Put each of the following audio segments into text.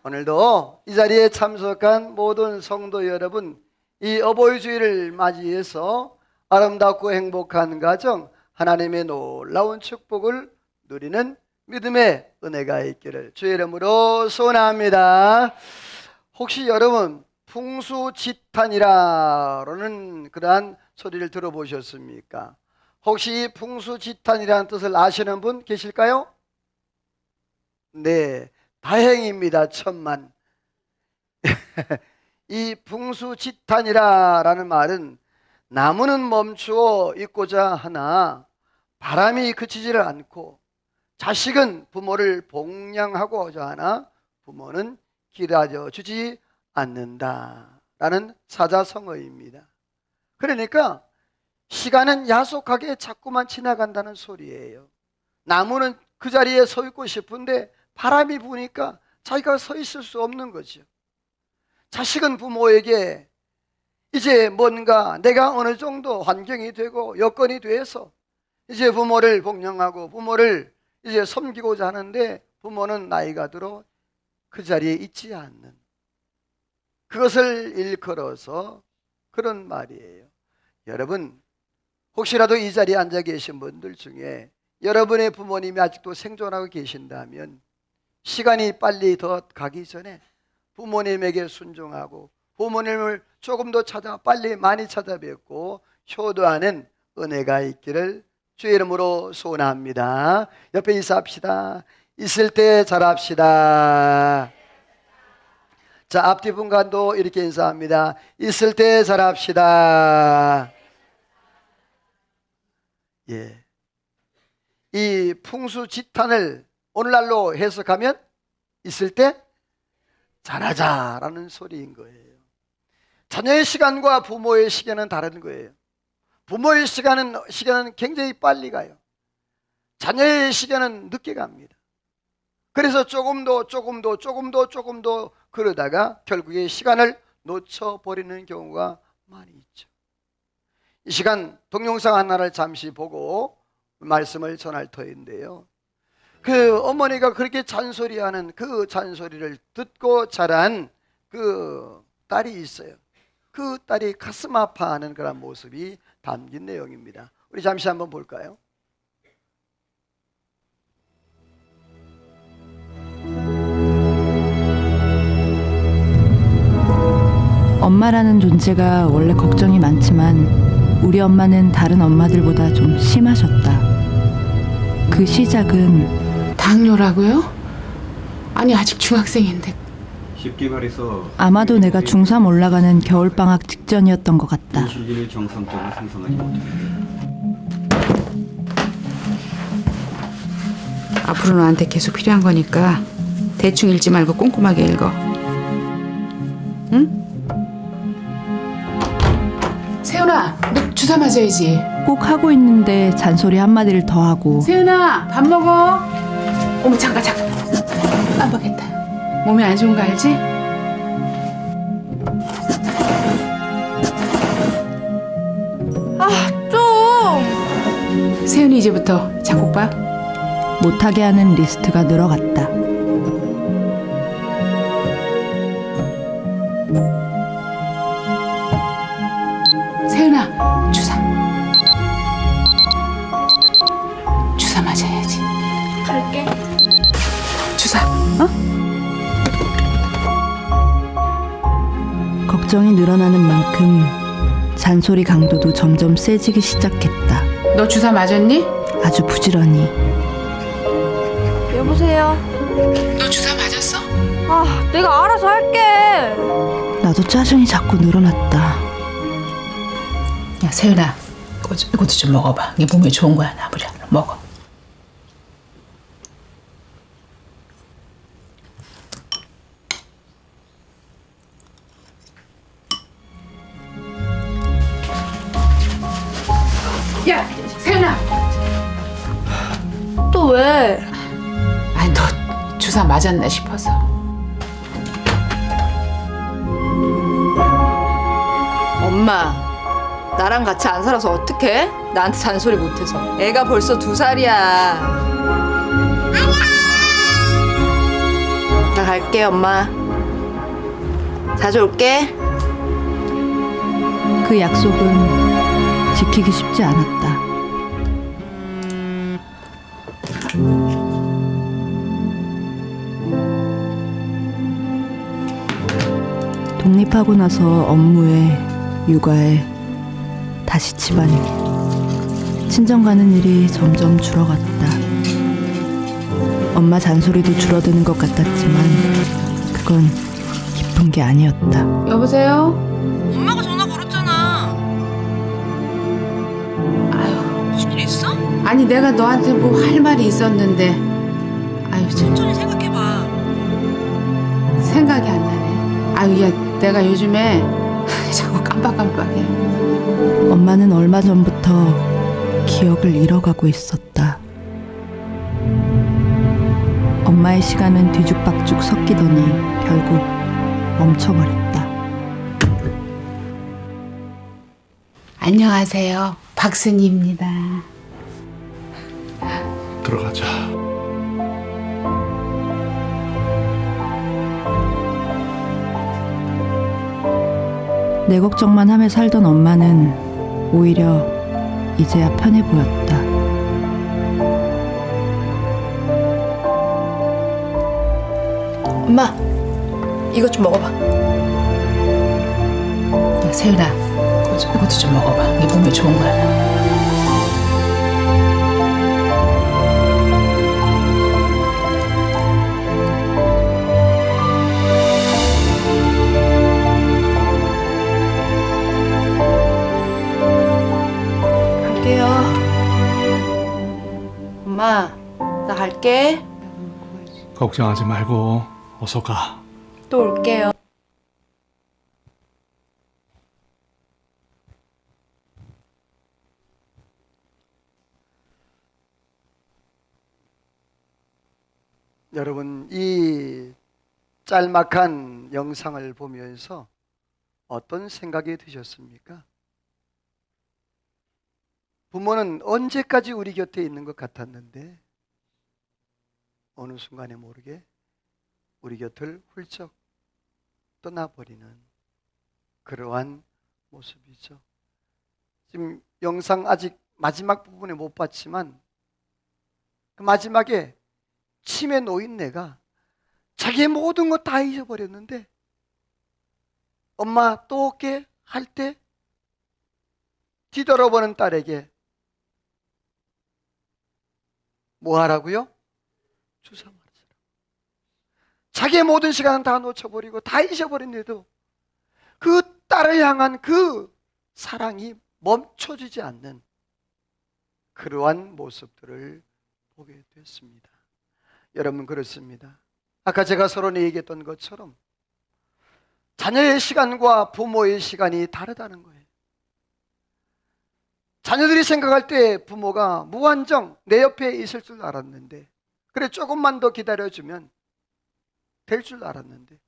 오늘도 이 자리에 참석한 모든 성도 여러분, 이 어버이 주일을 맞이해서 아름답고 행복한 가정, 하나님의 놀라운 축복을 누리는 믿음의 은혜가 있기를 주의 이름으로 소원합니다. 혹시 여러분 풍수지탄이라는 그러한 소리를 들어보셨습니까? 혹시 풍수지탄이라는 뜻을 아시는 분 계실까요? 네, 다행입니다. 천만. 이 풍수지탄이라는 말은 나무는 멈추어 있고자 하나 바람이 그치지를 않고, 자식은 부모를 복양하고자 하나 부모는 기다려 주지 않는다라는 사자성어입니다. 그러니까 시간은 야속하게 자꾸만 지나간다는 소리예요. 나무는 그 자리에 서 있고 싶은데 바람이 부니까 자기가 서 있을 수 없는 거죠. 자식은 부모에게 이제 뭔가 내가 어느 정도 환경이 되고 여건이 돼서 이제 부모를 복양하고 부모를 이제 섬기고자 하는데 부모는 나이가 들어 그 자리에 있지 않는, 그것을 일컬어서 그런 말이에요. 여러분, 혹시라도 이 자리에 앉아 계신 분들 중에 여러분의 부모님이 아직도 생존하고 계신다면 시간이 빨리 더 가기 전에 부모님에게 순종하고 부모님을 조금 더 빨리 많이 찾아뵙고 효도하는 은혜가 있기를 주의 이름으로 소원합니다. 옆에 인사합시다. 있을 때 잘합시다. 자, 앞뒤 분간도 이렇게 인사합니다. 있을 때 잘합시다. 예. 이 풍수지탄을 오늘날로 해석하면 있을 때 잘하자라는 소리인 거예요. 자녀의 시간과 부모의 시간은 다른 거예요. 부모의 시간은 굉장히 빨리 가요. 자녀의 시간은 늦게 갑니다. 그래서 조금 더 그러다가 결국에 시간을 놓쳐버리는 경우가 많이 있죠. 이 시간 동영상 하나를 잠시 보고 말씀을 전할 터인데요, 그 어머니가 그렇게 잔소리하는 그 잔소리를 듣고 자란 그 딸이 있어요. 그 딸이 가슴 아파하는 그런 모습이 담긴 내용입니다. 우리 잠시 한번 볼까요? 엄마라는 존재가 원래 걱정이 많지만 우리 엄마는 다른 엄마들보다 좀 심하셨다. 그 시작은 당뇨라고요? 아니 아직 중학생인데. 쉽게 말해서 아마도 내가 중3 올라가는 겨울방학 직전이었던 것 같다. 인슐린을 정상적으로 생성하지 못합니다. 앞으로 너한테 계속 필요한 거니까 대충 읽지 말고 꼼꼼하게 읽어. 응? 세훈아, 너 주사 맞아야지. 꼭 하고 있는데 잔소리 한마디를 더 하고. 세훈아, 밥 먹어. 어머 잠깐. 깜빡했다. 몸에 안 좋은 거 알지? 세훈이 이제부터 작곡봐. 못하게 하는 리스트가 늘어갔다. 세훈아, 주사 맞아야지. 갈게. 주사, 어? 걱정이 늘어나는 만큼 잔소리 강도도 점점 세지기 시작했다. 너 주사 맞았니? 아주 부지런히. 여보세요? 너 주사 맞았어? 아, 내가 알아서 할게. 나도 짜증이 자꾸 늘어났다. 야, 세훈아, 이것도 좀 먹어봐. 이게 몸에 좋은 거야, 나무야. 먹어. 야, 세훈아. 또 왜? 아니, 너 주사 맞았나 싶어서. 엄마, 나랑 같이 안 살아서 어떡해? 나한테 잔소리 못해서. 애가 벌써 2살이야. 갈게, 엄마. 자주 올게. 그 약속은 지키기 쉽지 않았다. 독립하고 나서 업무에, 육아에, 다시 집안일. 친정 가는 일이 점점 줄어갔다. 엄마 잔소리도 줄어드는 것 같았지만 그건 기쁜 게 아니었다. 여보세요? 엄마가 전화 걸었잖아. 무슨 일 있어? 아니 내가 너한테 뭐 할 말이 있었는데 아유 참 천천히 생각해봐. 생각이 안 나네. 아유 야 내가 요즘에 자꾸 깜빡깜빡해. 엄마는 얼마 전부터 기억을 잃어가고 있었다. 엄마의 시간은 뒤죽박죽 섞이더니 결국 멈춰버렸다. 안녕하세요. 박순희입니다. 들어가자. 내 걱정만 하며 살던 엄마는 오히려 이제야 편해 보였다. 엄마, 이것 좀 먹어봐. 야, 세윤아, 이것도 좀 먹어봐. 이게 몸에 좋은 거야. 갈게요. 엄마, 나 갈게. 걱정하지 말고 어서 가. 또 올게요. 여러분, 이 짤막한 영상을 보면서 어떤 생각이 드셨습니까? 부모는 언제까지 우리 곁에 있는 것 같았는데 어느 순간에 모르게 우리 곁을 훌쩍 떠나버리는 그러한 모습이죠. 지금 영상 아직 마지막 부분에 못 봤지만 그 마지막에 치매 노인네가 자기의 모든 것 다 잊어버렸는데 엄마 또 올게 할 때 뒤돌아보는 딸에게 뭐 하라고요? 주사 맞으라. 자기의 모든 시간은 다 놓쳐버리고 다 잊어버린데도 그 딸을 향한 그 사랑이 멈춰지지 않는 그러한 모습들을 보게 됐습니다. 여러분, 그렇습니다. 아까 제가 서론에 얘기했던 것처럼 자녀의 시간과 부모의 시간이 다르다는 거예요. 자녀들이 생각할 때 부모가 무한정 내 옆에 있을 줄 알았는데, 그래 조금만 더 기다려주면 될 줄 알았는데,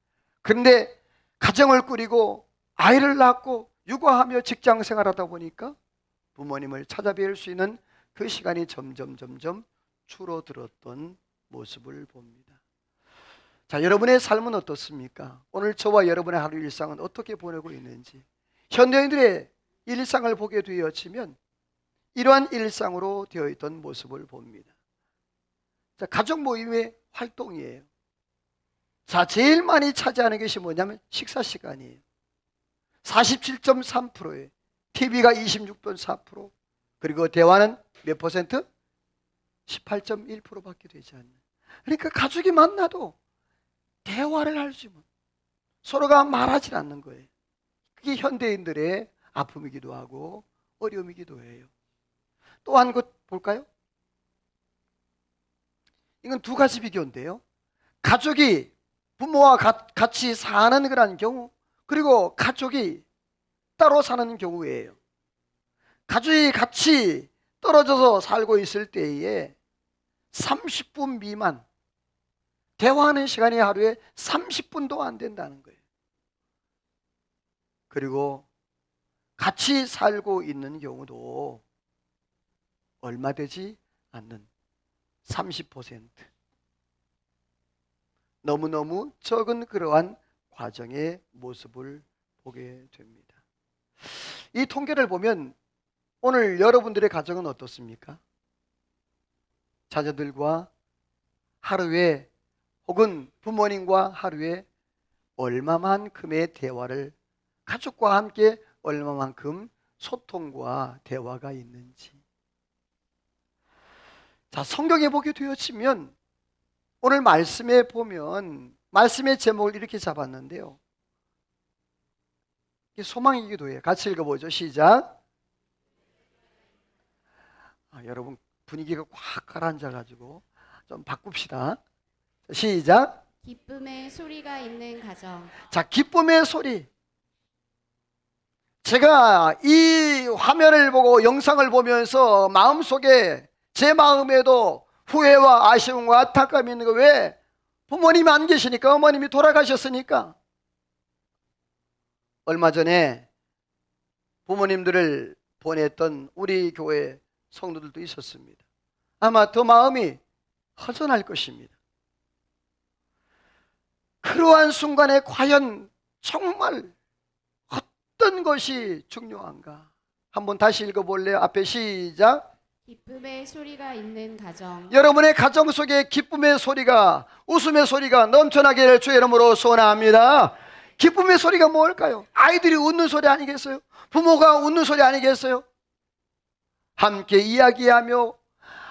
그런데 가정을 꾸리고 아이를 낳고 육아하며 직장 생활하다 보니까 부모님을 찾아뵐 수 있는 그 시간이 점점 줄어들었던 모습을 봅니다. 자, 여러분의 삶은 어떻습니까? 오늘 저와 여러분의 하루 일상은 어떻게 보내고 있는지, 현대인들의 일상을 보게 되어지면 이러한 일상으로 되어 있던 모습을 봅니다. 자, 가족 모임의 활동이에요. 자, 제일 많이 차지하는 것이 뭐냐면 식사 시간이에요. 47.3%예요. TV가 26.4%, 그리고 대화는 몇 퍼센트? 18.1%밖에 되지 않는. 그러니까 가족이 만나도 대화를 할 수 없는, 서로가 말하지 않는 거예요. 그게 현대인들의 아픔이기도 하고 어려움이기도 해요. 또 한 것 볼까요? 이건 두 가지 비교인데요. 가족이 부모와 같이 사는 그런 경우, 그리고 가족이 따로 사는 경우예요. 가족이 같이 떨어져서 살고 있을 때에 30분 미만, 대화하는 시간이 하루에 30분도 안 된다는 거예요. 그리고 같이 살고 있는 경우도 얼마 되지 않는 30%. 너무너무 적은 그러한 과정의 모습을 보게 됩니다. 이 통계를 보면 오늘 여러분들의 가정은 어떻습니까? 자녀들과 하루에 혹은 부모님과 하루에 얼마만큼의 대화를, 가족과 함께 얼마만큼 소통과 대화가 있는지. 자, 성경에 보게 되어지면 오늘 말씀에 보면 말씀의 제목을 이렇게 잡았는데요. 이게 소망이기도 해요. 같이 읽어보죠. 시작. 여러분 분위기가 확 가라앉아가지고 좀 바꿉시다. 시작. 기쁨의 소리가 있는 가정. 자, 기쁨의 소리. 제가 이 화면을 보고 영상을 보면서 마음속에 제 마음에도 후회와 아쉬움과 안타까움이 있는 거, 왜? 부모님이 안 계시니까, 어머님이 돌아가셨으니까. 얼마 전에 부모님들을 보냈던 우리 교회 성도들도 있었습니다. 아마 더 마음이 허전할 것입니다. 그러한 순간에 과연 정말 어떤 것이 중요한가? 한번 다시 읽어볼래요? 앞에 시작. 기쁨의 소리가 있는 가정. 여러분의 가정 속에 기쁨의 소리가, 웃음의 소리가 넘쳐나기를 주의 이름으로 소원합니다. 기쁨의 소리가 뭘까요? 아이들이 웃는 소리 아니겠어요? 부모가 웃는 소리 아니겠어요? 함께 이야기하며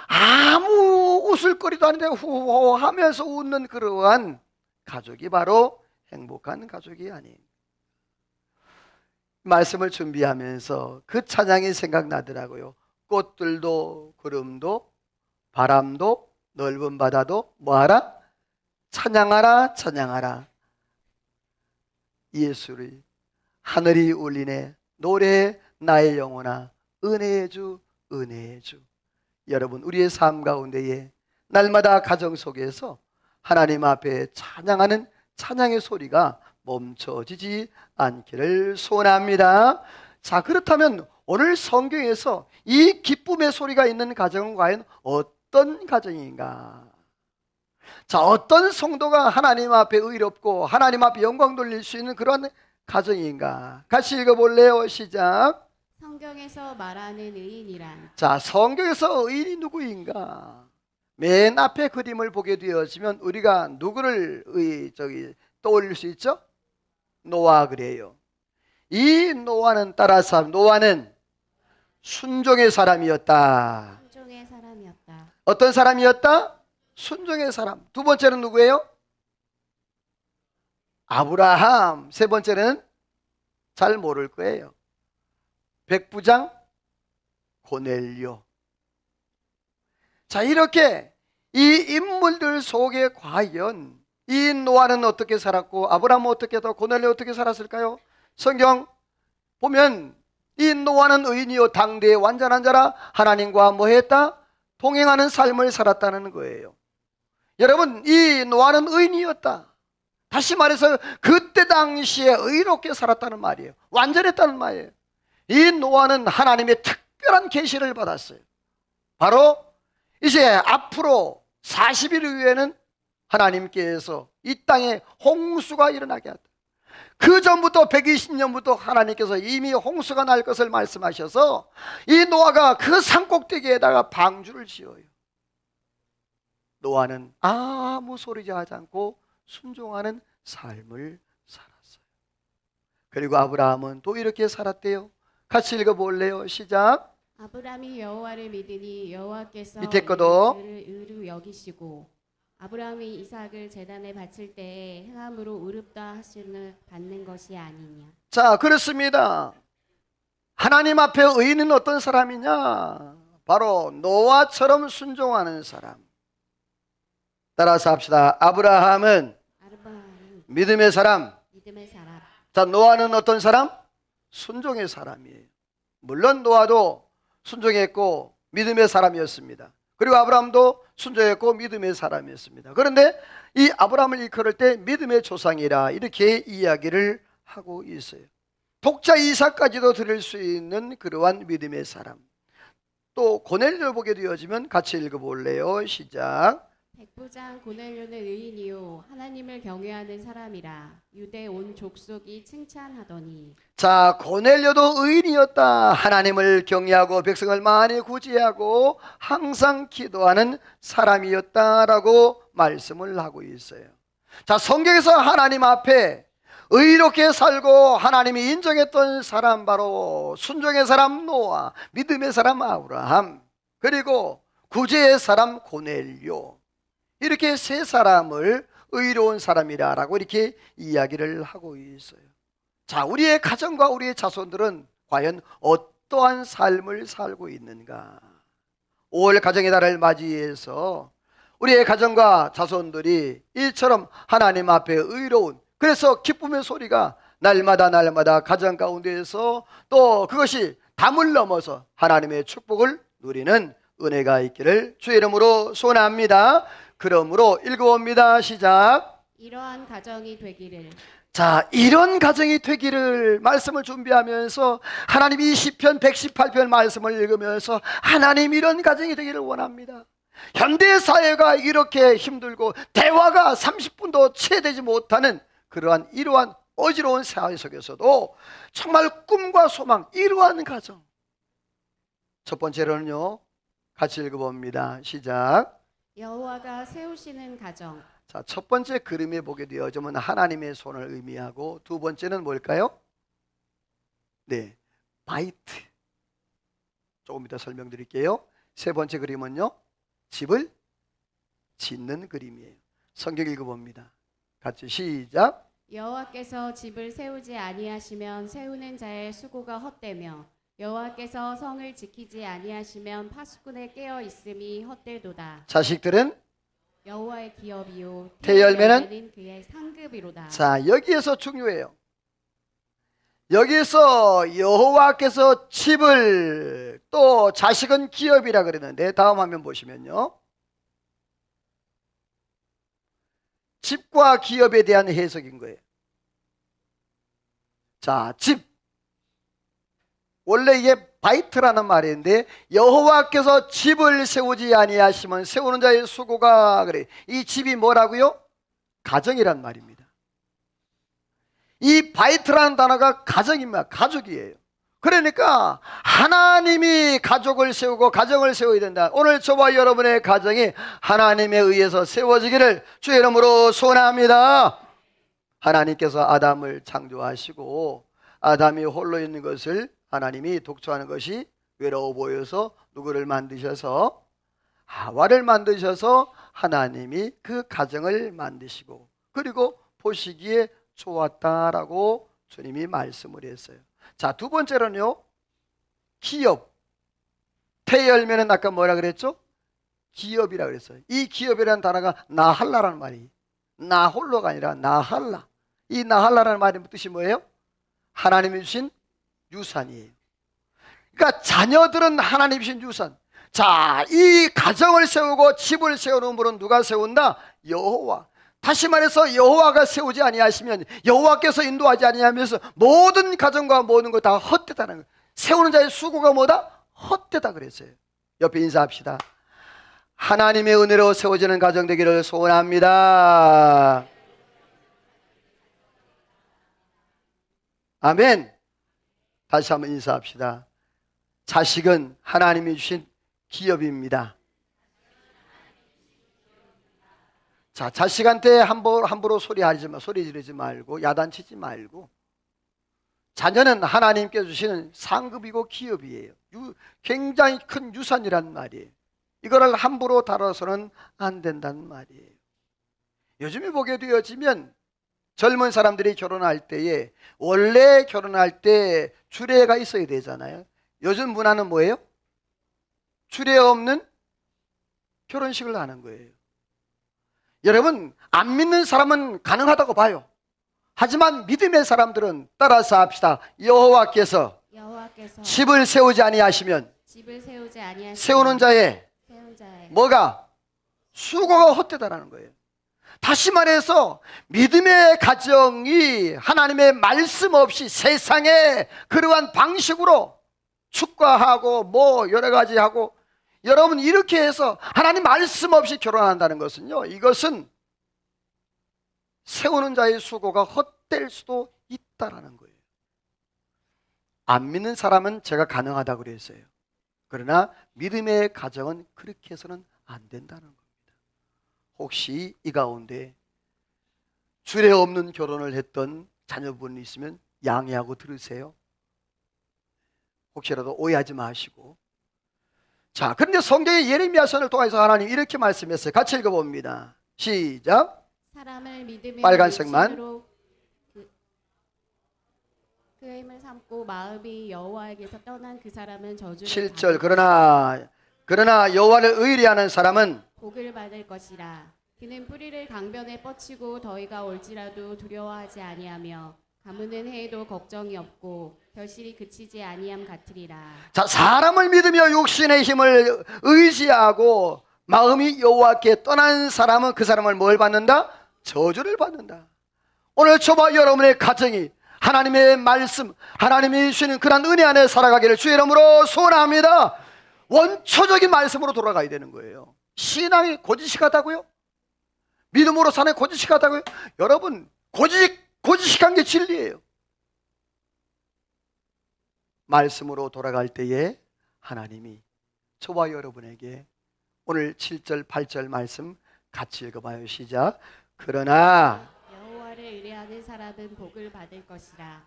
아무 웃을거리도 아닌데 후호 하면서 웃는 그러한 가족이 바로 행복한 가족이 아닌. 말씀을 준비하면서 그 찬양이 생각나더라고요. 꽃들도 구름도 바람도 넓은 바다도 뭐하라? 찬양하라 찬양하라. 예수를 하늘이 울리네 노래해 나의 영혼아 은혜의 주 은혜의 주. 여러분, 우리의 삶 가운데에 날마다 가정 속에서 하나님 앞에 찬양하는 찬양의 소리가 멈춰지지 않기를 소원합니다. 자, 그렇다면 오늘 성경에서 이 기쁨의 소리가 있는 가정은 과연 어떤 가정인가? 자, 어떤 성도가 하나님 앞에 의롭고 하나님 앞에 영광 돌릴 수 있는 그런 가정인가? 같이 읽어볼래요? 시작. 성경에서 말하는 의인이란. 자, 성경에서 의인이 누구인가? 맨 앞에 그림을 보게 되어지면 우리가 누구를 떠올릴 수 있죠? 노아 그래요. 이 노아는 따라서 노아는 순종의 사람이었다. 순종의 사람이었다. 어떤 사람이었다? 순종의 사람. 두 번째는 누구예요? 아브라함. 세 번째는 잘 모를 거예요. 백부장 고넬료. 자, 이렇게 이 인물들 속에 과연 이 노아는 어떻게 살았고 아브라함은 어떻게 했고 고넬료 어떻게 살았을까요? 성경 보면 이 노아는 의인이요 당대의 완전한 자라 하나님과 뭐 했다? 동행하는 삶을 살았다는 거예요. 여러분, 이 노아는 의인이었다. 다시 말해서 그때 당시에 의롭게 살았다는 말이에요. 완전했다는 말이에요. 이 노아는 하나님의 특별한 계시를 받았어요. 바로 이제 앞으로 40일 후에는 하나님께서 이 땅에 홍수가 일어나게 하다. 그 전부터 120년부터 하나님께서 이미 홍수가 날 것을 말씀하셔서 이 노아가 그 산꼭대기에다가 방주를 지어요. 노아는 아무 소리지 하지 않고 순종하는 삶을 살았어요. 그리고 아브라함은 또 이렇게 살았대요. 같이 읽어볼래요? 시작. 아브라함이 여호와를 믿으니 여호와께서 밑에 거도. 그를 의로 여기시고 아브라함이 이삭을 제단에 바칠 때에 행함으로 의롭다 하심을 받는 것이 아니냐. 자, 그렇습니다. 하나님 앞에 의인은 어떤 사람이냐? 바로 노아처럼 순종하는 사람. 따라서 합시다. 아브라함은 믿음의 사람. 믿음의 사람. 자, 노아는 어떤 사람? 순종의 사람이에요. 물론 노아도 순종했고 믿음의 사람이었습니다. 그리고 아브라함도 순종했고 믿음의 사람이었습니다. 그런데 이 아브라함을 일컬을 때 믿음의 조상이라 이렇게 이야기를 하고 있어요. 독자 이삭까지도 들을 수 있는 그러한 믿음의 사람. 또 고넬료를 보게 되어지면 같이 읽어볼래요? 시작. 백부장 고넬료는 의인이요 하나님을 경외하는 사람이라 유대 온 족속이 칭찬하더니. 자, 고넬료도 의인이었다. 하나님을 경외하고 백성을 많이 구제하고 항상 기도하는 사람이었다라고 말씀을 하고 있어요. 자, 성경에서 하나님 앞에 의롭게 살고 하나님이 인정했던 사람, 바로 순종의 사람 노아, 믿음의 사람 아브라함, 그리고 구제의 사람 고넬료, 이렇게 세 사람을 의로운 사람이라고 이렇게 이야기를 하고 있어요. 자, 우리의 가정과 우리의 자손들은 과연 어떠한 삶을 살고 있는가? 5월 가정의 달을 맞이해서 우리의 가정과 자손들이 이처럼 하나님 앞에 의로운, 그래서 기쁨의 소리가 날마다 가정 가운데에서 또 그것이 담을 넘어서 하나님의 축복을 누리는 은혜가 있기를 주의 이름으로 소원합니다. 그러므로 읽어봅니다. 시작. 이러한 가정이 되기를. 자, 이런 가정이 되기를 말씀을 준비하면서 하나님이 시편 118편 말씀을 읽으면서 하나님 이런 가정이 되기를 원합니다. 현대사회가 이렇게 힘들고 대화가 30분도 채 되지 못하는 그러한 이러한 어지러운 사회 속에서도 정말 꿈과 소망, 이러한 가정. 첫 번째로는요, 같이 읽어봅니다. 시작. 여호와가 세우시는 가정. 자, 첫 번째 그림에 보게 되어지면 하나님의 손을 의미하고, 두 번째는 뭘까요? 네, 바이트. 조금 이따 설명드릴게요. 세 번째 그림은요, 집을 짓는 그림이에요. 성경 읽어봅니다. 같이 시작. 여호와께서 집을 세우지 아니하시면 세우는 자의 수고가 헛되며 여호와께서 성을 지키지 아니하시면 파수꾼의 깨어 있음이 헛되도다. 자식들은 여호와의 기업이요 태열매는 그의 상급이로다. 자, 여기에서 중요해요. 여기서 여호와께서 집을, 또 자식은 기업이라 그랬는데 다음 화면 보시면요, 집과 기업에 대한 해석인 거예요. 자, 집, 원래 이게 바이트라는 말인데 여호와께서 집을 세우지 아니하시면 세우는 자의 수고가, 그래. 이 집이 뭐라고요? 가정이란 말입니다. 이 바이트라는 단어가 가정입니다. 가족이에요. 그러니까 하나님이 가족을 세우고 가정을 세워야 된다. 오늘 저와 여러분의 가정이 하나님에 의해서 세워지기를 주의 이름으로 소원합니다. 하나님께서 아담을 창조하시고 아담이 홀로 있는 것을 하나님이 독초하는 것이 외로워 보여서 누구를 만드셔서 하와를 만드셔서 하나님이 그 가정을 만드시고, 그리고 보시기에 좋았다라고 주님이 말씀을 했어요. 자, 두 번째로는요, 기업. 태열매는 아까 뭐라 그랬죠? 기업이라 그랬어요. 이 기업이라는 단어가 나할라라는 말이에요. 나 홀로가 아니라 나할라. 이 나할라라는 말의 뜻이 뭐예요? 하나님이 주신 유산이에요. 그러니까 자녀들은 하나님이 주신 유산. 자, 이 가정을 세우고 집을 세우는 분은 누가 세운다? 여호와. 다시 말해서 여호와가 세우지 아니하시면, 여호와께서 인도하지 아니하면서 모든 가정과 모든 것 다 헛되다는 거예요. 세우는 자의 수고가 뭐다? 헛되다 그랬어요. 옆에 인사합시다. 하나님의 은혜로 세워지는 가정 되기를 소원합니다. 아멘. 다시 한번 인사합시다. 자식은 하나님이 주신 기업입니다. 자, 자식한테 함부로 소리 지르지 말고 야단치지 말고, 자녀는 하나님께 주시는 상급이고 기업이에요. 굉장히 큰 유산이란 말이에요. 이거를 함부로 다뤄서는 안 된다는 말이에요. 요즘에 보게 되어지면 젊은 사람들이 결혼할 때에 원래 결혼할 때 주례가 있어야 되잖아요. 요즘 문화는 뭐예요? 주례 없는 결혼식을 하는 거예요. 여러분, 안 믿는 사람은 가능하다고 봐요. 하지만 믿음의 사람들은 따라서 합시다. 여호와께서 집을 세우지 아니하시면 세우는 자의 뭐가? 수고가 헛되다라는 거예요. 다시 말해서 믿음의 가정이 하나님의 말씀 없이 세상의 그러한 방식으로 축가하고 뭐 여러 가지 하고, 여러분 이렇게 해서 하나님 말씀 없이 결혼한다는 것은요, 이것은 세우는 자의 수고가 헛될 수도 있다라는 거예요. 안 믿는 사람은 제가 가능하다고 그랬어요. 그러나 믿음의 가정은 그렇게 해서는 안 된다는 겁니다. 혹시 이 가운데 주례 없는 결혼을 했던 자녀분이 있으면 양해하고 들으세요. 혹시라도 오해하지 마시고. 자, 그런데 성경의 예레미야 선을 통해서 하나님 이렇게 말씀했어요. 같이 읽어봅니다. 시작. 사람을 믿으며 빨간색만. 육신으로 그 힘을 삼고 마음이 여호와에게서 떠난 그 사람은 저주를 7절. 받을 그러나 여호와를 의리하는 사람은 복을 받을 것이라. 그는 뿌리를 강변에 뻗치고 더위가 올지라도 두려워하지 아니하며 가무는 해에도 걱정이 없고 결실이 그치지 아니함 같으리라. 자, 사람을 믿으며 육신의 힘을 의지하고 마음이 여호와께 떠난 사람은 그 사람을 뭘 받는다? 저주를 받는다. 오늘 저와 여러분의 가정이 하나님의 말씀, 하나님이 주시는 그런 은혜 안에 살아가기를 주의 이름으로 소원합니다. 원초적인 말씀으로 돌아가야 되는 거예요. 신앙이 고지식하다고요? 믿음으로 사는 고지식하다고요? 여러분, 고지식한 게 진리예요. 말씀으로 돌아갈 때에 하나님이 저와 여러분에게 오늘 7절 8절 말씀 같이 읽어봐요. 시작. 그러나 여호와를 의뢰하는 사람은 복을 받을 것이라.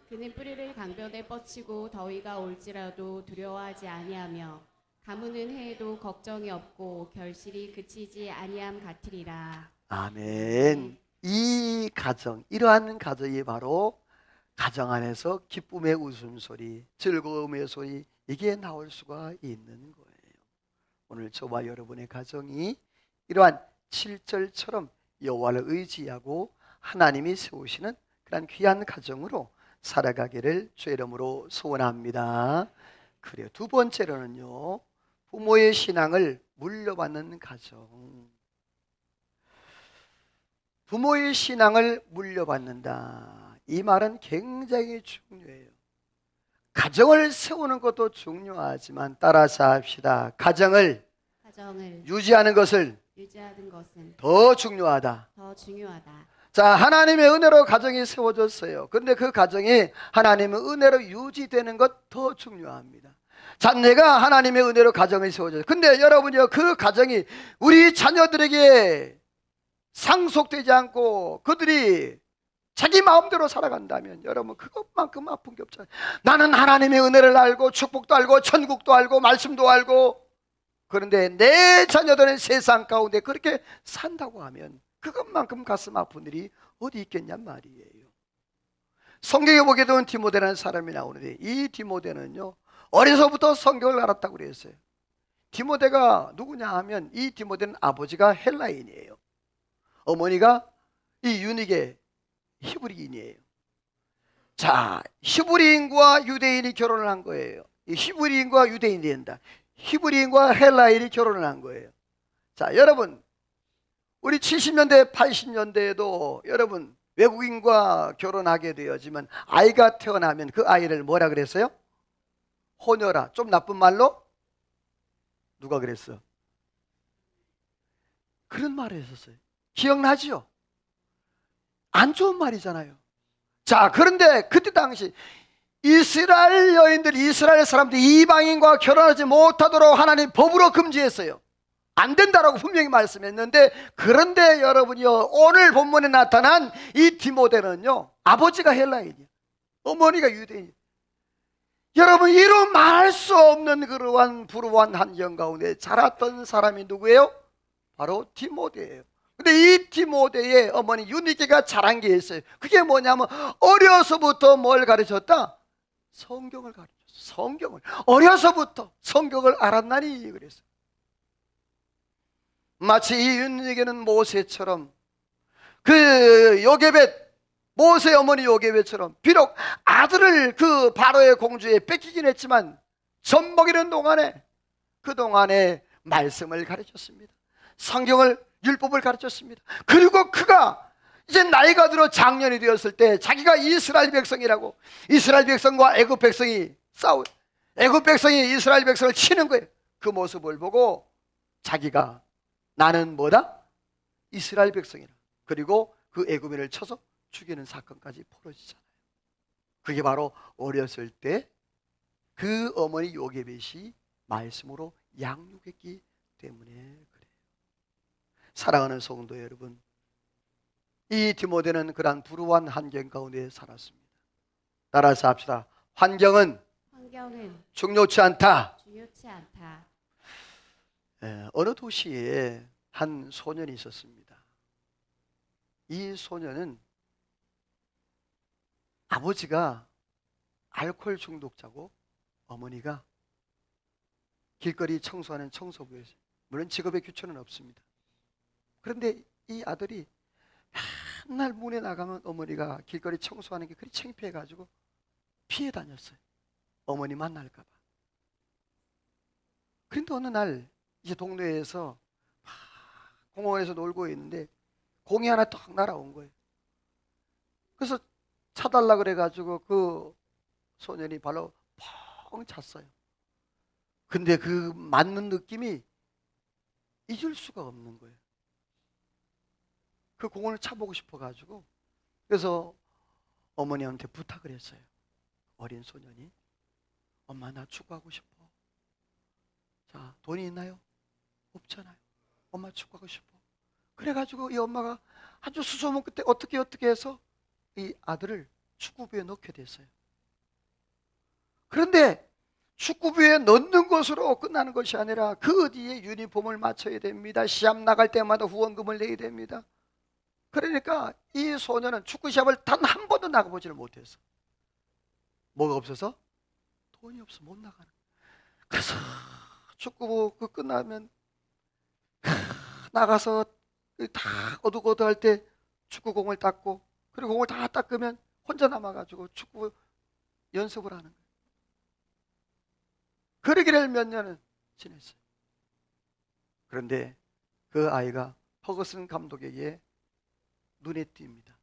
그는 뿌리를 강변에 뻗치고 더위가 올지라도 두려워하지 아니하며 가무는 해에도 걱정이 없고 결실이 그치지 아니함 같으리라. 아멘. 이 가정, 이러한 가정이 바로 가정 안에서 기쁨의 웃음소리, 즐거움의 소리, 이게 나올 수가 있는 거예요. 오늘 저와 여러분의 가정이 이러한 7절처럼 여호와를 의지하고 하나님이 세우시는 그런 귀한 가정으로 살아가기를 주의 이름으로 소원합니다. 그래요. 두 번째로는요, 부모의 신앙을 물려받는 가정. 부모의 신앙을 물려받는다. 이 말은 굉장히 중요해요. 가정을 세우는 것도 중요하지만 따라서 합시다. 가정을 유지하는 것을 유지하는 것은 더 중요하다. 더 중요하다. 자, 하나님의 은혜로 가정이 세워졌어요. 그런데 그 가정이 하나님의 은혜로 유지되는 것 더 중요합니다. 자녀가 하나님의 은혜로 가정이 세워져요. 근데 여러분이요, 그 가정이 우리 자녀들에게 상속되지 않고 그들이 자기 마음대로 살아간다면 여러분 그것만큼 아픈 게 없잖아요. 나는 하나님의 은혜를 알고 축복도 알고 천국도 알고 말씀도 알고, 그런데 내 자녀들은 세상 가운데 그렇게 산다고 하면 그것만큼 가슴 아픈 일이 어디 있겠냔 말이에요. 성경에 보게 되면 디모데라는 사람이 나오는데 이 디모데는요, 어려서부터 성경을 알았다고 그랬어요. 디모데가 누구냐 하면 이 디모데는 아버지가 헬라인이에요. 어머니가 이 유닉의 히브리인이에요. 자, 히브리인과 유대인이 결혼을 한 거예요. 이 히브리인과 유대인이 된다. 히브리인과 헬라인이 결혼을 한 거예요. 자, 여러분, 우리 70년대 80년대에도 여러분 외국인과 결혼하게 되었지만 아이가 태어나면 그 아이를 뭐라 그랬어요? 호녀라. 좀 나쁜 말로? 누가 그랬어? 그런 말을 했었어요. 기억나지요? 안 좋은 말이잖아요. 자, 그런데 그때 당시 이스라엘 여인들이, 이스라엘 사람들이 이방인과 결혼하지 못하도록 하나님 법으로 금지했어요. 안 된다라고 분명히 말씀했는데, 그런데 여러분이요, 오늘 본문에 나타난 이 디모데는요, 아버지가 헬라인이에요. 어머니가 유대인이에요. 여러분, 이루 말할 수 없는 그러한 불우한 환경 가운데 자랐던 사람이 누구예요? 바로 디모데예요. 근데 이 디모데의 어머니 유니케가 잘한 게 있어요. 그게 뭐냐면 어려서부터 뭘 가르쳤다? 성경을 가르쳤어요. 성경을. 어려서부터 성경을 알았나니 그랬어요. 마치 이 유니케는 모세처럼, 그 요게벳, 모세 어머니 요게벳처럼 비록 아들을 그 바로의 공주에 뺏기긴 했지만 젖 먹이는 동안에 그동안에 말씀을 가르쳤습니다. 성경을, 율법을 가르쳤습니다. 그리고 그가 이제 나이가 들어 장년이 되었을 때 자기가 이스라엘 백성이라고, 이스라엘 백성과 애굽 백성이 싸워, 애굽 백성이 이스라엘 백성을 치는 거예요. 그 모습을 보고 자기가 나는 뭐다? 이스라엘 백성이라. 그리고 그 애굽인을 쳐서 죽이는 사건까지 벌어지잖아요. 그게 바로 어렸을 때 그 어머니 요게벳이 말씀으로 양육했기 때문에 그래요. 사랑하는 성도 여러분, 이 디모데는 그러한 불우한 환경 가운데 살았습니다. 따라서 합시다. 환경은 중요치 않다. 중요치 않다. 어느 도시에 한 소년이 있었습니다. 이 소년은 아버지가 알코올 중독자고 어머니가 길거리 청소하는 청소부였어요. 물론 직업의 규칙은 없습니다. 그런데 이 아들이 맨날 문에 나가면 어머니가 길거리 청소하는 게 그리 창피해가지고 피해 다녔어요. 어머니 만날까 봐. 그런데 어느 날 이제 동네에서 공원에서 놀고 있는데 공이 하나 딱 날아온 거예요. 그래서 차달라 그래가지고 그 소년이 발로 펑 찼어요. 근데 그 맞는 느낌이 잊을 수가 없는 거예요. 그 공원을 차보고 싶어가지고 그래서 어머니한테 부탁을 했어요. 어린 소년이 엄마 나 축구하고 싶어. 자, 돈이 있나요? 없잖아요. 엄마 축구하고 싶어. 그래가지고 이 엄마가 아주 수소문 끝에 어떻게 해서 이 아들을 축구부에 넣게 됐어요. 그런데 축구부에 넣는 것으로 끝나는 것이 아니라 그 뒤에 유니폼을 맞춰야 됩니다. 시합 나갈 때마다 후원금을 내야 됩니다. 그러니까 이 소년은 축구 시합을 단 한 번도 나가보지를 못했어. 뭐가 없어서? 돈이 없어 못 나가는. 그래서 축구부 그 끝나면 나가서 다 어둑어둑할 때 축구공을 닦고 그리고 공을 다 닦으면 혼자 남아가지고 축구 연습을 하는 거예요. 그러기를 몇 년을 지냈어요. 그런데 그 아이가 퍼거슨 감독에게 눈에 띕니다.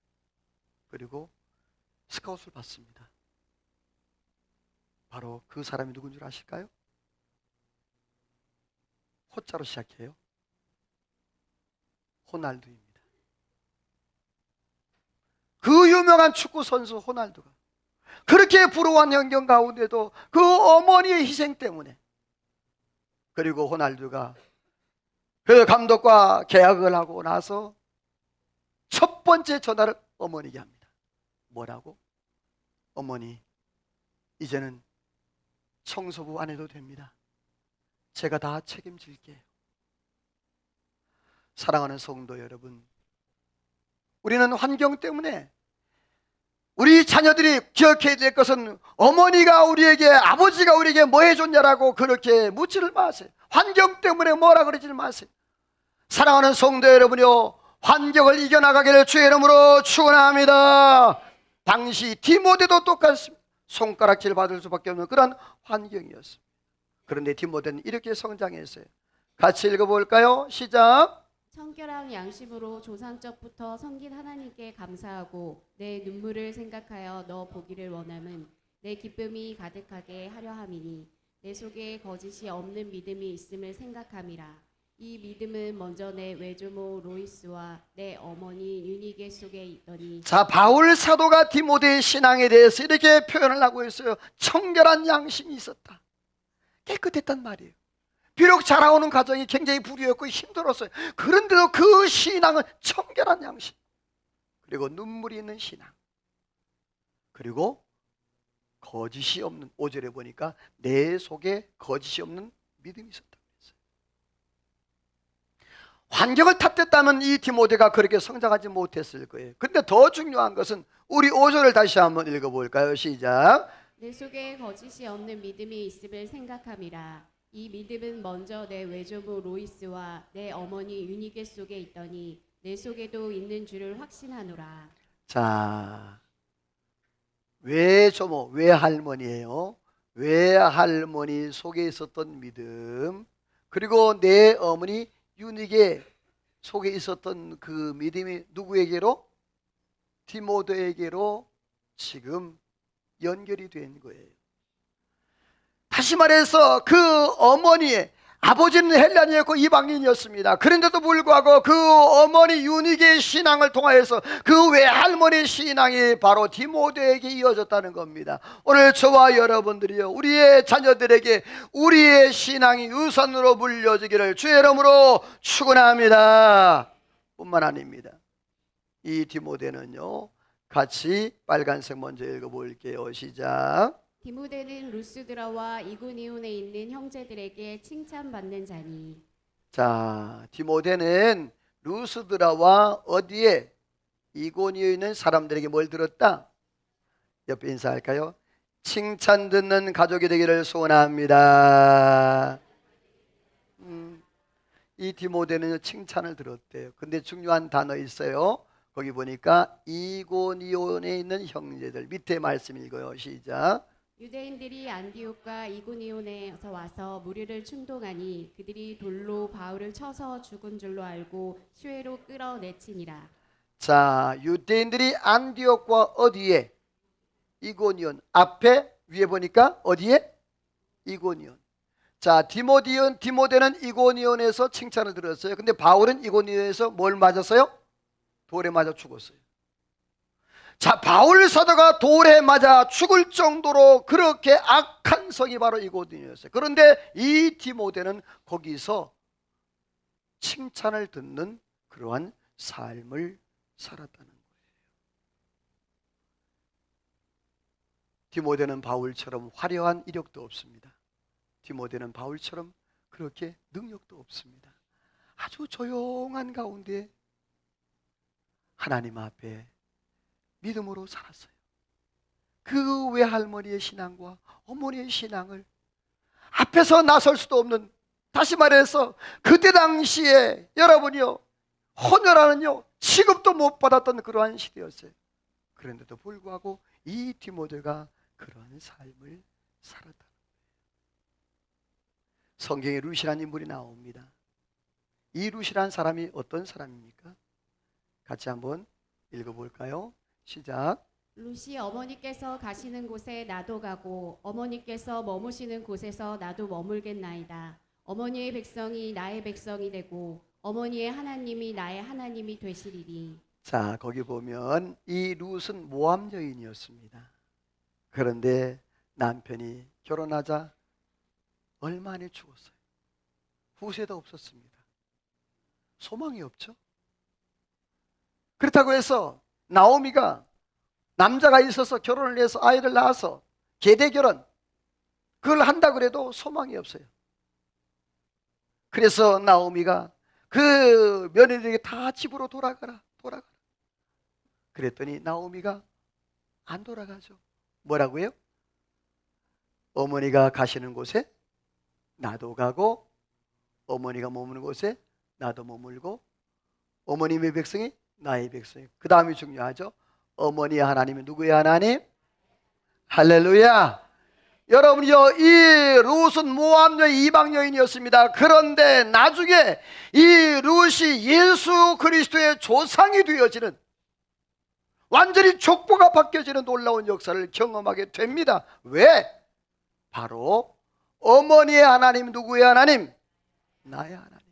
그리고 스카웃을 받습니다. 바로 그 사람이 누군 줄 아실까요? 호자로 시작해요. 호날두입니다. 그 유명한 축구 선수 호날두가 그렇게 불우한 환경 가운데도 그 어머니의 희생 때문에 그리고 호날두가 그 감독과 계약을 하고 나서 첫 번째 전화를 어머니에게 합니다. 뭐라고? 어머니, 이제는 청소부 안 해도 됩니다. 제가 다 책임질게요. 사랑하는 성도 여러분, 우리는 환경 때문에 우리 자녀들이 기억해야 될 것은 어머니가 우리에게, 아버지가 우리에게 뭐 해줬냐라고 그렇게 묻지를 마세요. 환경 때문에 뭐라 그러지를 마세요. 사랑하는 성도 여러분이요, 환경을 이겨나가기를 주의 이름으로 축원합니다. 당시 디모데도 똑같습니다. 손가락질 받을 수밖에 없는 그런 환경이었습니다. 그런데 디모데는 이렇게 성장했어요. 같이 읽어볼까요? 시작. 청결한 양심으로 조상적부터 섬긴 하나님께 감사하고 내 눈물을 생각하여 너 보기를 원함은 내 기쁨이 가득하게 하려 함이니 내 속에 거짓이 없는 믿음이 있음을 생각함이라. 이 믿음은 먼저 내 외조모 로이스와 내 어머니 유니게 속에 있더니. 자, 바울 사도가 디모데의 신앙에 대해서 이렇게 표현을 하고 있어요. 청결한 양심이 있었다. 깨끗했단 말이에요. 비록 자라오는 가정이 굉장히 불우했고 힘들었어요. 그런데도 그 신앙은 청결한 양심, 그리고 눈물이 있는 신앙, 그리고 거짓이 없는, 5절에 보니까 내 속에 거짓이 없는 믿음이 있었다. 환경을 탓했다면 이 디모데가 그렇게 성장하지 못했을 거예요. 근데 더 중요한 것은 우리 5절을 다시 한번 읽어볼까요? 시작. 내 속에 거짓이 없는 믿음이 있음을 생각함이라. 이 믿음은 먼저 내 외조모 로이스와 내 어머니 유니게 속에 있더니 내 속에도 있는 줄을 확신하노라. 자, 외조모, 외할머니예요. 외할머니 속에 있었던 믿음, 그리고 내 어머니 유니게 속에 있었던 그 믿음이 누구에게로? 디모데에게로 지금 연결이 된 거예요. 다시 말해서 그 어머니의 아버지는 헬라인이었고 이방인이었습니다. 그런데도 불구하고 그 어머니 유니게의 신앙을 통하여서 그 외할머니의 신앙이 바로 디모데에게 이어졌다는 겁니다. 오늘 저와 여러분들이요, 우리의 자녀들에게 우리의 신앙이 유산으로 물려지기를 주의 이름으로 축원합니다. 뿐만 아닙니다. 이 디모데는요, 같이 빨간색 먼저 읽어볼게요. 시작. 디모데는 루스드라와 이고니온에 있는 형제들에게 칭찬받는 자니. 자, 디모데는 루스드라와 어디에? 이고니오에 있는 사람들에게 뭘 들었다? 옆에 인사할까요? 칭찬 듣는 가족이 되기를 소원합니다. 이 디모데는 칭찬을 들었대요. 근데 중요한 단어 있어요. 거기 보니까 이고니온에 있는 형제들, 밑에 말씀 읽어요. 시작. 유대인들이 안디옥과 이고니온에서 와서 무리를 충동하니 그들이 돌로 바울을 쳐서 죽은 줄로 알고 시외로 끌어내치니라. 자, 유대인들이 안디옥과 어디에? 이고니온. 앞에 위에 보니까 어디에? 이고니온. 자, 디모데는 이고니온에서 칭찬을 들었어요. 근데 바울은 이고니온에서 뭘 맞았어요? 돌에 맞아 죽었어요. 자, 바울 사도가 돌에 맞아 죽을 정도로 그렇게 악한 성이 바로 이고니온이었어요. 그런데 이 디모데는 거기서 칭찬을 듣는 그러한 삶을 살았다는 거예요. 디모데는 바울처럼 화려한 이력도 없습니다. 디모데는 바울처럼 그렇게 능력도 없습니다. 아주 조용한 가운데 하나님 앞에 믿음으로 살았어요. 그 외할머니의 신앙과 어머니의 신앙을 앞에서 나설 수도 없는, 다시 말해서 그때 당시에 여러분이요, 헌혈하는요 취급도 못 받았던 그러한 시대였어요. 그런데도 불구하고 이 디모데가 그러한 삶을 살았다. 성경에 룻이라는 인물이 나옵니다. 이 룻이라는 사람이 어떤 사람입니까? 같이 한번 읽어볼까요? 시작. 룻이 어머니께서 가시는 곳에 나도 가고 어머니께서 머무시는 곳에서 나도 머물겠나이다. 어머니의 백성이 나의 백성이 되고 어머니의 하나님이 나의 하나님이 되시리니. 자, 거기 보면 이 룻은 모함 여인이었습니다. 그런데 남편이 결혼하자 얼마 안에 죽었어요. 후세도 없었습니다. 소망이 없죠. 그렇다고 해서 나오미가 남자가 있어서 결혼을 해서 아이를 낳아서 계대 결혼 그걸 한다 그래도 소망이 없어요. 그래서 나오미가 그 며느리에게 다 집으로 돌아가라. 그랬더니 나오미가 안 돌아가죠. 뭐라고요? 어머니가 가시는 곳에 나도 가고 어머니가 머무는 곳에 나도 머물고 어머님의 백성이 나의 백성이. 그 다음이 중요하죠. 어머니의 하나님이 누구의 하나님? 할렐루야. 여러분이요, 이 룻은 모함 여인, 이방 여인이었습니다. 그런데 나중에 이 룻이 예수 그리스도의 조상이 되어지는, 완전히 족보가 바뀌어지는 놀라운 역사를 경험하게 됩니다. 왜? 바로 어머니의 하나님, 누구의 하나님? 나의 하나님.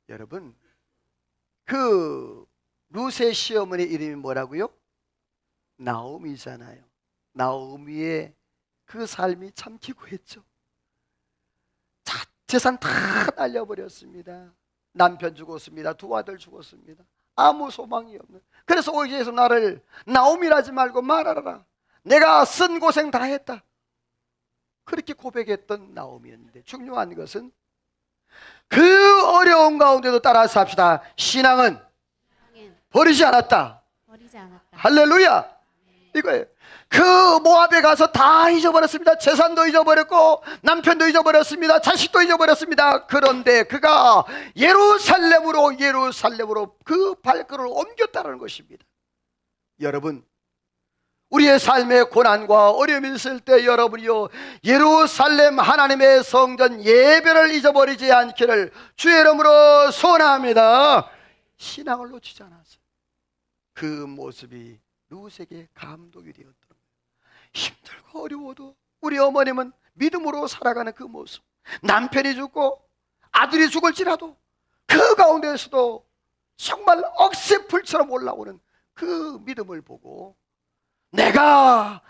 여러분, 그 룻의 시어머니 이름이 뭐라고요? 나오미잖아요. 나오미의 그 삶이 참 기구했죠. 재산 다 날려버렸습니다. 남편 죽었습니다. 두 아들 죽었습니다. 아무 소망이 없는. 그래서 오히려 나를 나오미라지 말고 말하라. 내가 쓴 고생 다 했다. 그렇게 고백했던 나오미였는데, 중요한 것은 그 어려운 가운데도 따라서 합시다. 신앙은 버리지 않았다. 버리지 않았다. 할렐루야. 이거예요. 그 모압에 가서 다 잊어버렸습니다. 재산도 잊어버렸고 남편도 잊어버렸습니다. 자식도 잊어버렸습니다. 그런데 그가 예루살렘으로 그 발걸음을 옮겼다는 것입니다. 여러분, 우리의 삶의 고난과 어려움이 있을 때 여러분이요, 예루살렘 하나님의 성전 예배를 잊어버리지 않기를 주의 이름으로 소원합니다. 신앙을 놓치지 않았어요. 그 모습이 룻에게 감독이 되었더라고요. 힘들고 어려워도 우리 어머님은 믿음으로 살아가는 그 모습, 남편이 죽고 아들이 죽을지라도 그 가운데에서도 정말 억새불처럼 올라오는 그 믿음을 보고 내가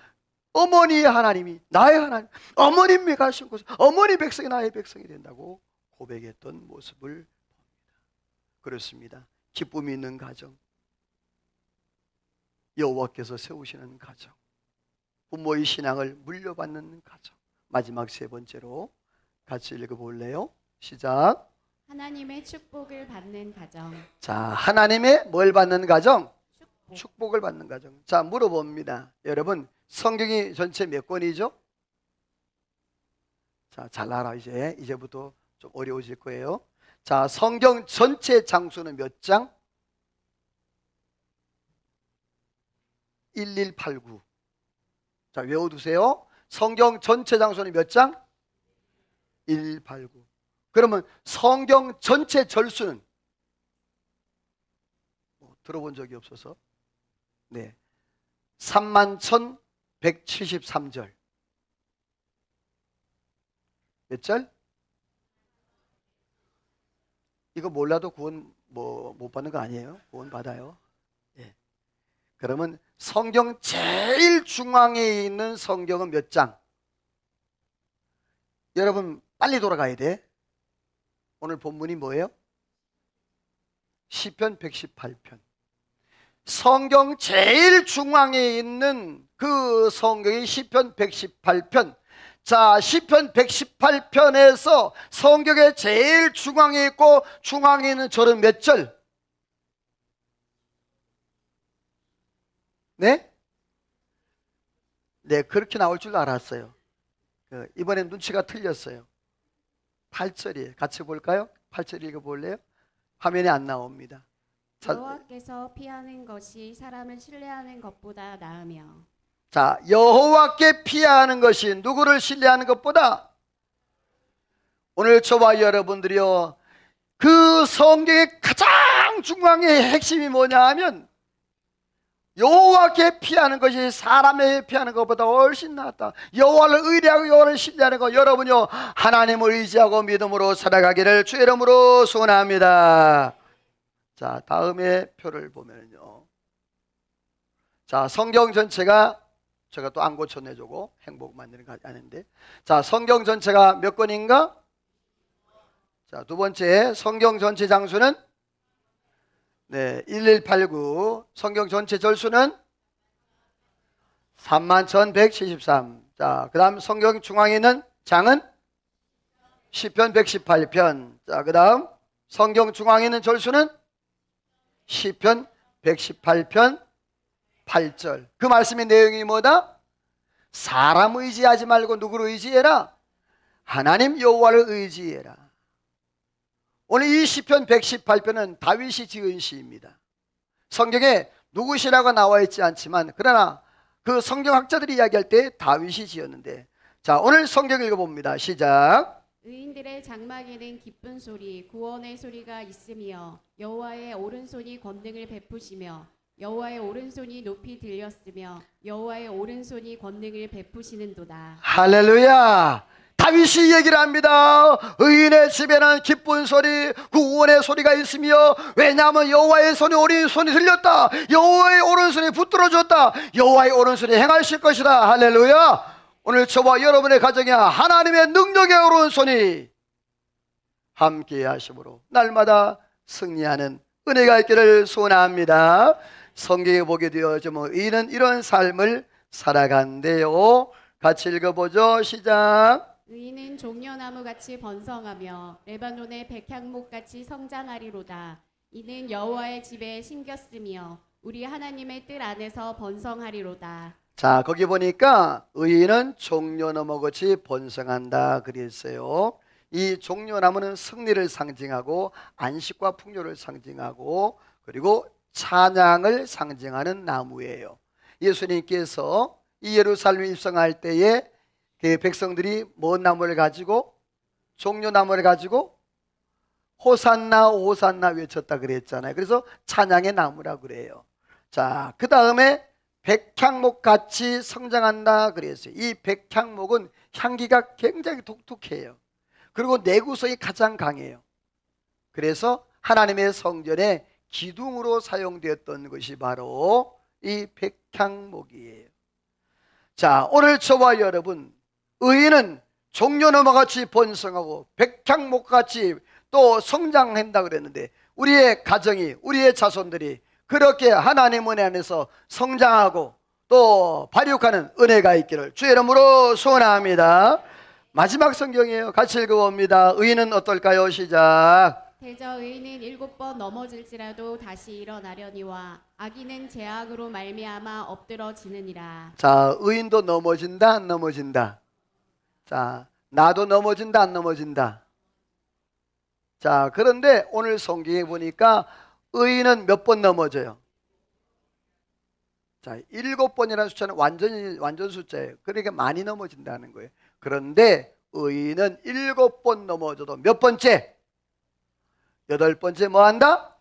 어머니의 하나님이 나의 하나님, 어머님이 가신 곳, 어머니 백성이 나의 백성이 된다고 고백했던 모습을 봅니다. 그렇습니다. 기쁨이 있는 가정, 여호와께서 세우시는 가정, 부모의 신앙을 물려받는 가정. 마지막 세 번째로 같이 읽어볼래요? 시작. 하나님의 축복을 받는 가정. 자, 하나님의 뭘 받는 가정? 축복. 축복을 받는 가정. 자, 물어봅니다. 여러분, 성경이 전체 몇 권이죠? 자, 잘 알아. 이제부터 좀 어려워질 거예요. 자, 성경 전체 장수는 몇 장? 1189. 자, 외워두세요. 성경 전체 장수는 몇 장? 1189. 그러면 성경 전체 절수는 들어본 적이 없어서 네, 31,173절. 몇 절? 이거 몰라도 구원 못 받는 거 아니에요? 구원 받아요. 예. 그러면 성경 제일 중앙에 있는 성경은 몇 장? 여러분 빨리 돌아가야 돼. 오늘 본문이 뭐예요? 시편 118편. 성경 제일 중앙에 있는 그 성경이 시편 118편. 자, 시편 118편에서 성경의 제일 중앙에 있고 중앙에 있는 절은 몇 절? 네? 네, 그렇게 나올 줄 알았어요. 이번엔 눈치가 틀렸어요. 8절이에요. 같이 볼까요? 8절 읽어볼래요? 화면에 안 나옵니다. 여호와께서 피하는 것이 사람을 신뢰하는 것보다 나으며. 자, 여호와께 피하는 것이 누구를 신뢰하는 것보다, 오늘 저와 여러분들이요, 그 성경의 가장 중앙의 핵심이 뭐냐 하면 여호와께 피하는 것이 사람에게 피하는 것보다 훨씬 낫다. 여호와를 의뢰하고 여호와를 신뢰하는 것, 여러분요 하나님을 의지하고 믿음으로 살아가기를 주의 이름으로 소원합니다. 자, 다음에 표를 보면요, 자, 성경 전체가, 제가 또 안 고쳐내주고 행복 만드는 거 아닌데, 자, 성경 전체가 몇 권인가? 자, 두 번째, 성경 전체 장수는 네, 1189. 성경 전체 절수는 31,173. 자, 그 다음 성경 중앙에 있는 장은 시편 118편. 자, 그 다음 성경 중앙에 있는 절수는 시편 118편 8절. 그 말씀의 내용이 뭐다? 사람 의지하지 말고 누구를 의지해라? 하나님 여호와를 의지해라. 오늘 이 시편 118편은 다윗이 지은 시입니다. 성경에 누구시라고 나와 있지 않지만, 그러나 그 성경학자들이 이야기할 때 다윗이 지었는데, 자, 오늘 성경 읽어봅니다. 시작. 의인들의 장막에는 기쁜 소리, 구원의 소리가 있으며 여호와의 오른손이 권능을 베푸시며 여호와의 오른손이 높이 들렸으며 여호와의 오른손이 권능을 베푸시는도다. 할렐루야. 다윗이 얘기를 합니다. 의인의 집에는 기쁜 소리, 구원의 소리가 있으며, 왜냐하면 여호와의 손이 오른손이 들렸다. 여호와의 오른손이 붙들어줬다. 여호와의 오른손이 행하실 것이다. 할렐루야. 오늘 저와 여러분의 가정에 하나님의 능력의 오른손이 함께 하심으로 날마다 승리하는 은혜가 있기를 소원합니다. 성경에 보게 되어지면 의인은 이런 삶을 살아간대요. 같이 읽어보죠. 시작. 의인은 종려나무같이 번성하며 레바논의 백향목같이 성장하리로다. 이는 여호와의 집에 심겼으며 우리 하나님의 뜰 안에서 번성하리로다. 자, 거기 보니까 의인은 종려나무같이 번성한다 그랬어요. 이 종려나무는 승리를 상징하고 안식과 풍요를 상징하고 그리고 찬양을 상징하는 나무예요. 예수님께서 이 예루살렘에 입성할 때에 그 백성들이 뭔 나무를 가지고? 종려나무를 가지고 호산나 호산나 외쳤다 그랬잖아요. 그래서 찬양의 나무라 그래요. 자, 그 다음에 백향목같이 성장한다 그랬어요. 이 백향목은 향기가 굉장히 독특해요. 그리고 내구성이 가장 강해요. 그래서 하나님의 성전에 기둥으로 사용되었던 것이 바로 이 백향목이에요. 자, 오늘 저와 여러분, 의인은 종려나무 같이 번성하고 백향목 같이 또 성장한다 그랬는데, 우리의 가정이, 우리의 자손들이 그렇게 하나님 은혜 안에서 성장하고 또 발육하는 은혜가 있기를 주의 이름으로 소원합니다. 마지막 성경이에요. 같이 읽어봅니다. 의인은 어떨까요? 시작. 대저 의인은 7번 넘어질지라도 다시 일어나려니와 악인은 죄악으로 말미암아 엎드러지느니라. 자, 의인도 넘어진다, 안 넘어진다? 자, 나도 넘어진다, 안 넘어진다? 자, 그런데 오늘 성경에 보니까 의인은 몇 번 넘어져요? 자, 7번이라는 숫자는 완전 숫자예요. 그러니까 많이 넘어진다는 거예요. 그런데 의인은 7번 넘어져도 몇 번째? 8번째 뭐 한다?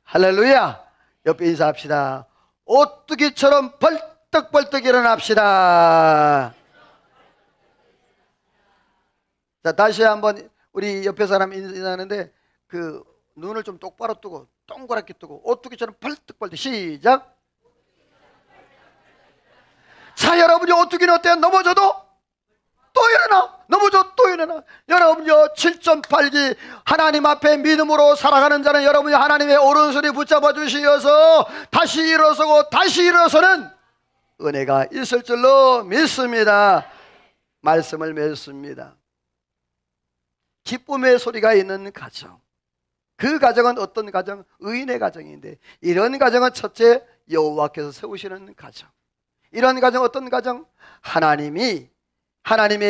할렐루야. 옆에 인사합시다. 오뚜기처럼 벌떡벌떡 일어납시다. 자, 다시 한번 우리 옆에 사람 인사하는데 그 눈을 좀 똑바로 뜨고 동그랗게 뜨고 오뚜기처럼 벌떡벌떡. 시작. 자, 여러분이 오뚜기는 어때요? 넘어져도 또 일어나, 넘어져 또 일어나. 여러분요, 7.8기 하나님 앞에 믿음으로 살아가는 자는 여러분이 하나님의 오른손이 붙잡아 주시어서 다시 일어서고 다시 일어서는 은혜가 있을 줄로 믿습니다. 말씀을 맺습니다. 기쁨의 소리가 있는 가정, 그 가정은 어떤 가정? 의인의 가정인데, 이런 가정은 첫째 여호와께서 세우시는 가정. 이런 가정 어떤 가정? 하나님의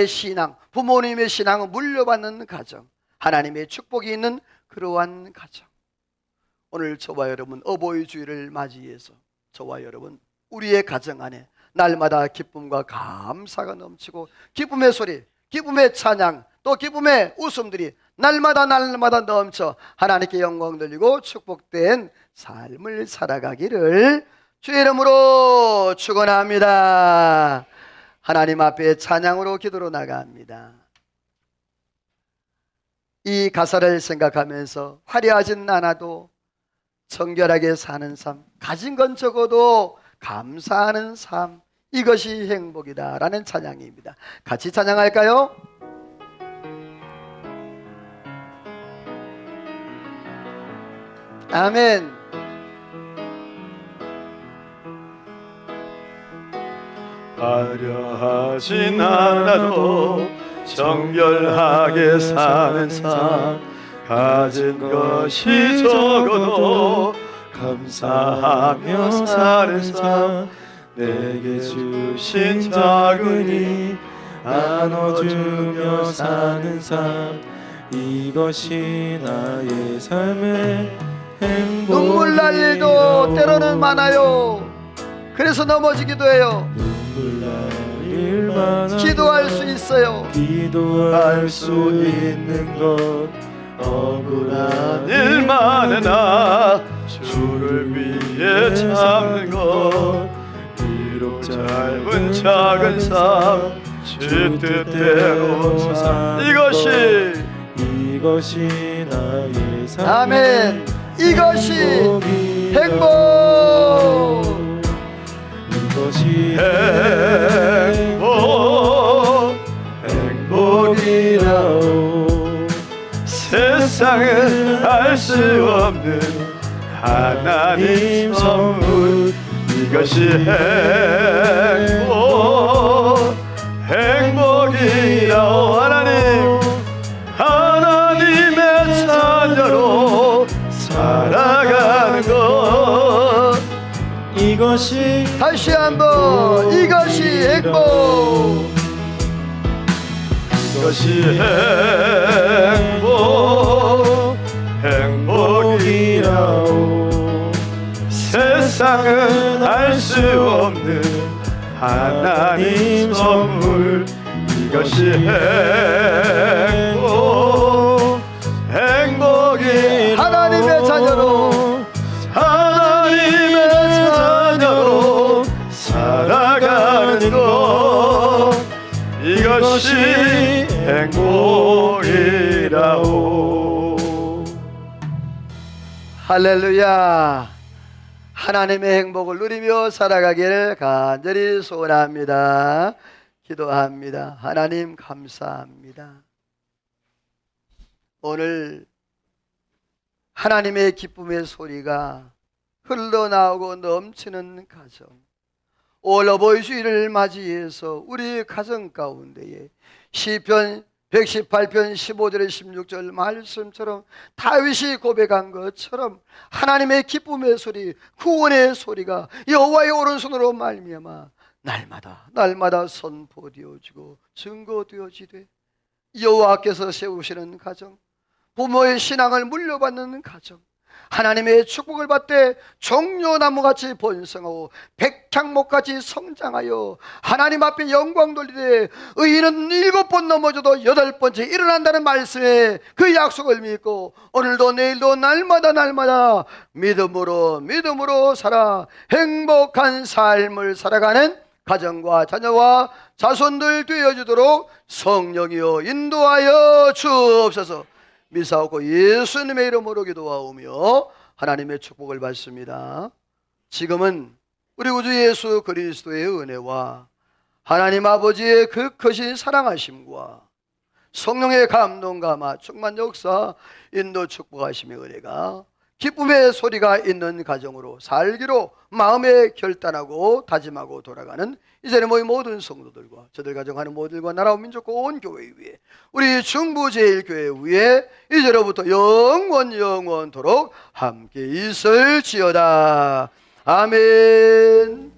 신앙, 부모님의 신앙을 물려받는 가정, 하나님의 축복이 있는 그러한 가정. 오늘 저와 여러분 어버이 주일을 맞이해서 저와 여러분 우리의 가정 안에 날마다 기쁨과 감사가 넘치고 기쁨의 소리, 기쁨의 찬양, 또 기쁨의 웃음들이 날마다 넘쳐 하나님께 영광 돌리고 축복된 삶을 살아가기를 주의 이름으로 축원합니다. 하나님 앞에 찬양으로 기도로 나갑니다. 이 가사를 생각하면서 화려하진 않아도 정결하게 사는 삶, 가진 건 적어도 감사하는 삶, 이것이 행복이다 라는 찬양입니다. 같이 찬양할까요? 아멘. 화려하진 않아도 정결하게 사는 삶, 가진 것이 적어도 감사하며 사는 삶, 내게 주신 작은이 나눠주며 사는 삶, 이것이 나의 삶의 행복이다. 눈물 날 일도 때로는 많아요. 그래서 넘어지기도 해요. 기도할 수 있어요. 기도할 수 있는 것, 억울한 일만 해나 주를 위해 참는 것, 비록 짧은 작은 삶, 주 뜻대로 삶, 이것이 나의 삶. 아멘. 이것이 행복. 이것이 행복이라오. 세상은 알 수 없는 하나님 선물, 이것이 행복이라오. 하나님의 자녀로 살아가는 것, 이것이 다시 한번 이것이 행복. 이것이 행복이라오. 세상은 알 수 없는 하나님 선물, 이것이 행복이. 하나님의 자녀로 살아가는 것, 이것이 행복이. 할렐루야. 하나님의 행복을 누리며 살아가기를 간절히 소원합니다. 기도합니다. 하나님 감사합니다. 오늘 하나님의 기쁨의 소리가 흘러나오고 넘치는 가정, 올 어버이 주일을 맞이해서 우리 가정 가운데에 시편 118편 15절에 16절 말씀처럼 다윗이 고백한 것처럼 하나님의 기쁨의 소리, 구원의 소리가 여호와의 오른손으로 말미암아 날마다 선포되어지고 증거되어지되 여호와께서 세우시는 가정, 부모의 신앙을 물려받는 가정, 하나님의 축복을 받되 종려나무같이 번성하고 백향목같이 성장하여 하나님 앞에 영광 돌리되 의인은 7번 넘어져도 8번째 일어난다는 말씀에 그 약속을 믿고 오늘도 내일도 날마다 믿음으로 살아 행복한 삶을 살아가는 가정과 자녀와 자손들 되어주도록 성령이여 인도하여 주옵소서. 미사오고 예수님의 이름으로 기도하오며 하나님의 축복을 받습니다. 지금은 우리 구주 예수 그리스도의 은혜와 하나님 아버지의 그 크신 사랑하심과 성령의 감동과 충만 역사 인도 축복하심의 은혜가 기쁨의 소리가 있는 가정으로 살기로 마음에 결단하고 다짐하고 돌아가는 이제는 모인 모든 성도들과 저들 가정하는 모두들과 나라와 민족과 온 교회 위에 우리 중부제일교회 위에 이제로부터 영원토록 함께 있을지어다. 아멘.